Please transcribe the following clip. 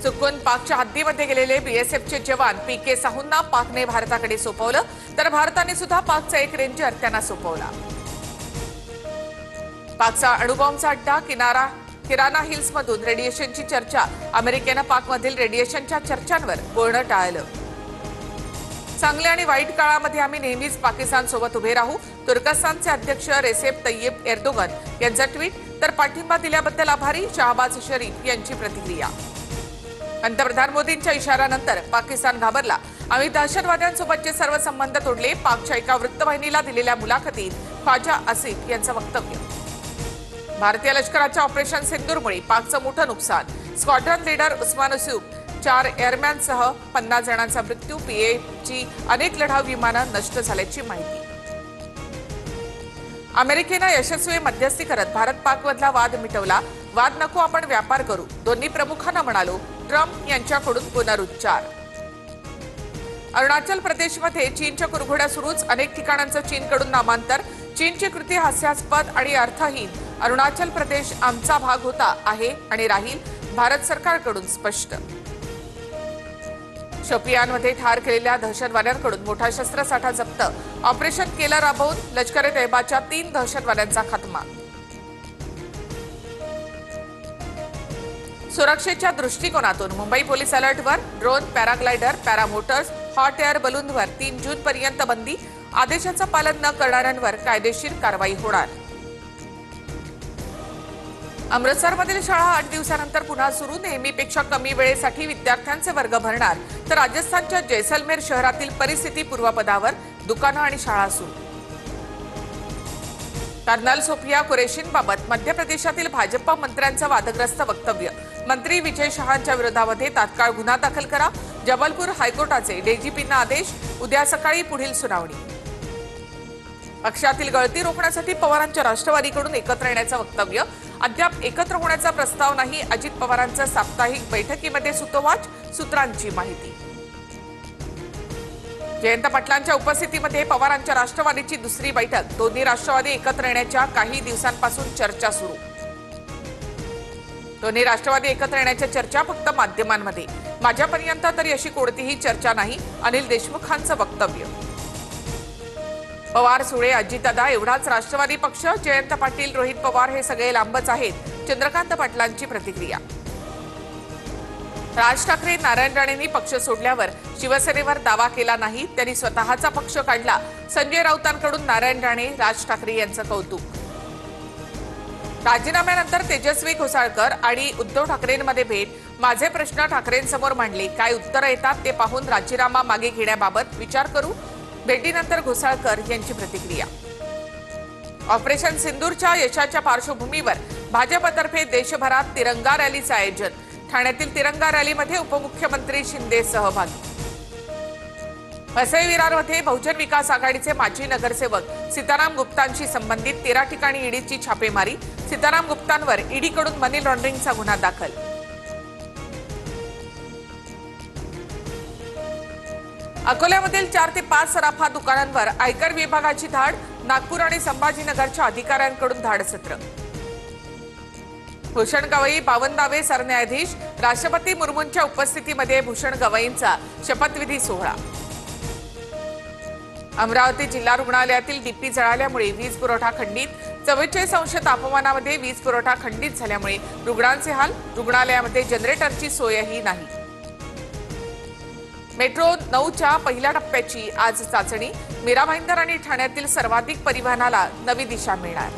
चुकून पाकच्या हद्दीमध्ये गेलेले बीएसएफचे जवान पीके साहूंना पाकने भारताकडे सोपवलं, तर भारताने सुद्धा पाकचा एक रेंजर त्यांना सोपवला। पाकचा अणुबॉम्बचा अड्डा किराना हिल्समधून रेडिएशनची चर्चा। अमेरिकेनं पाकमधील रेडिएशनच्या चर्चांवर बोलणं टाळलं। चांगल्या आणि वाईट काळामध्ये आम्ही नेहमीच पाकिस्तान सोबत उभे राहू। तुर्कस्तानचे अध्यक्ष रेसेप तय्यिप एर्दोगन यांचा ट्विट, तर पाठिंबा दिल्याबद्दल आभारी शाहबाज शरीफ यांची प्रतिक्रिया। पंतप्रधान मोदींच्या इशाऱ्यानंतर पाकिस्तान घाबरला। आम्ही दहशतवाद्यांसोबतचे सर्व संबंध तोडले। पाकच्या एका वृत्तवाहिनीला दिलेल्या मुलाखतीत ख्वाजा आसिफ यांचं वक्तव्य। भारतीय लष्कराच्या ऑपरेशन सिंदूरमुळे पाकचं मोठं नुकसान। स्क्वॉड्रन लीडर उस्मान युसूफ, 4 एअरमॅनसह 50 जणांचा मृत्यू। पीएची अनेक लढाऊ विमानं नष्ट झाल्याची माहिती। अमेरिकेनं यशस्वी मध्यस्थी करत भारत पाकमधला वाद मिटवला। वाद नको, आपण व्यापार करू, दोन्ही प्रमुखांना म्हणालो। ट्रम्प यांच्याकडून पुनरुच्चार। अरुणाचल प्रदेशमध्ये चीनच्या कुरघोड्या सुरूच। अनेक ठिकाणांचं चीनकडून नामांतर। चीनची कृती हास्यास्पद आणि अर्थहीन। अरुणाचल प्रदेश आमचा भाग होता, आहे आणि राहील, भारत सरकारकडून स्पष्ट। शोपियानमध्ये ठार केलेल्या दहशतवाद्यांकडून मोठा शस्त्रसाठा जप्त। ऑपरेशन केलं राबवून लष्कर ए तैयबाच्या 3 दहशतवाद्यांचा खात्मा। सुरक्षेच्या दृष्टिकोनातून मुंबई पोलीस अलर्टवर। Drone, paraglider, paramotors, hot air बलूनवर 3 जूनपर्यंत बंदी। आदेशाचं पालन न करणाऱ्यांवर कायदेशीर कारवाई होणार। अमृतसरमधील शाळा 8 दिवसानंतर पुन्हा सुरू। नेहमीपेक्षा कमी वेळेसाठी विद्यार्थ्यांचे वर्ग भरणार, तर राजस्थानच्या जैसलमेर शहरातील परिस्थिती पूर्वपदावर। दुकानं आणि शाळा सुरू। कर्नल सोफिया कुरेशींबाबत मध्य प्रदेशातील भाजप मंत्र्यांचं वादग्रस्त वक्तव्य। मंत्री विजय शहांच्या विरोधामध्ये तात्काळ गुन्हा दाखल करा। जबलपूर हायकोर्टाचे डीजीपींना आदेश। उद्या सकाळी पुढील सुनावणी। पक्षातील गळती रोखण्यासाठी पवारांच्या राष्ट्रवादीकडून एकत्र येण्याचं वक्तव्य। अद्याप एकत्र होण्याचा प्रस्ताव नाही। अजित पवारांच्या साप्ताहिक बैठकीमध्ये सुतोवाच, सूत्रांची माहिती। जयंत पाटलांच्या उपस्थितीमध्ये पवारांच्या राष्ट्रवादीची दुसरी बैठक। दोन्ही राष्ट्रवादी एकत्र येण्याच्या काही दिवसांपासून चर्चा सुरू। दोन्ही राष्ट्रवादी एकत्र येण्याच्या चर्चा फक्त माध्यमांमध्ये। माझ्यापर्यंत तरी अशी कोणतीही चर्चा नाही। अनिल देशमुखांचं वक्तव्य। पवार, सुळे, अजितदादा एवढाच राष्ट्रवादी पक्ष। जयंत पाटील, रोहित पवार हे सगळे लांबच आहेत। चंद्रकांत पाटलांची प्रतिक्रिया। राज ठाकरे, नारायण राणेंनी पक्ष सोडल्यावर शिवसेनेवर दावा केला नाही, त्यांनी स्वतःचा पक्ष काढला। संजय राऊतांकडून नारायण राणे, राज ठाकरे यांचं कौतुक। राजीनाम्यानंतर तेजस्वी घोसाळकर आणि उद्धव ठाकरेंमध्ये भेट। माझे प्रश्न ठाकरेंसमोर मांडले, काय उत्तरं येतात ते पाहून राजीनामा मागे घेण्याबाबत विचार करू। भेटीनंतर घोसाळकर यांची प्रतिक्रिया। ऑपरेशन सिंदूरच्या यशाच्या पार्श्वभूमीवर भाजपतर्फे देशभरात तिरंगा रॅलीचं आयोजन। ठाण्यातील तिरंगा रॅलीमध्ये उपमुख्यमंत्री शिंदे सहभागी। वसई विरारमध्ये बहुजन विकास आघाडीचे माजी नगरसेवक सीताराम गुप्तांशी संबंधित 13 ठिकाणी ईडीची छापेमारी। सीताराम गुप्तांवर ईडीकडून मनी लॉन्ड्रिंगचा गुन्हा दाखल। अकोल्यामधील 4 ते 5 सराफा दुकानांवर आयकर विभागाची धाड। नागपूर आणि संभाजीनगरच्या अधिकाऱ्यांकडून धाडसत्र। भूषण गवई 52वे सरन्यायाधीश। राष्ट्रपती मुर्मूंच्या उपस्थितीमध्ये भूषण गवईंचा शपथविधी सोहळा। अमरावती जिल्हा रुग्णालयातील डीपी जळाल्यामुळे वीज पुरवठा खंडित। 44 अंश तापमानामध्ये वीज पुरवठा खंडित झाल्यामुळे रुग्णांचे हाल। रुग्णालयामध्ये जनरेटरची सोयही नाही। मेट्रो 9च्या पहिल्या टप्प्याची आज चाचणी। मीरा भाईंदर आणि ठाण्यातील सर्वाधिक परिवहनाला नवी दिशा मिळणार।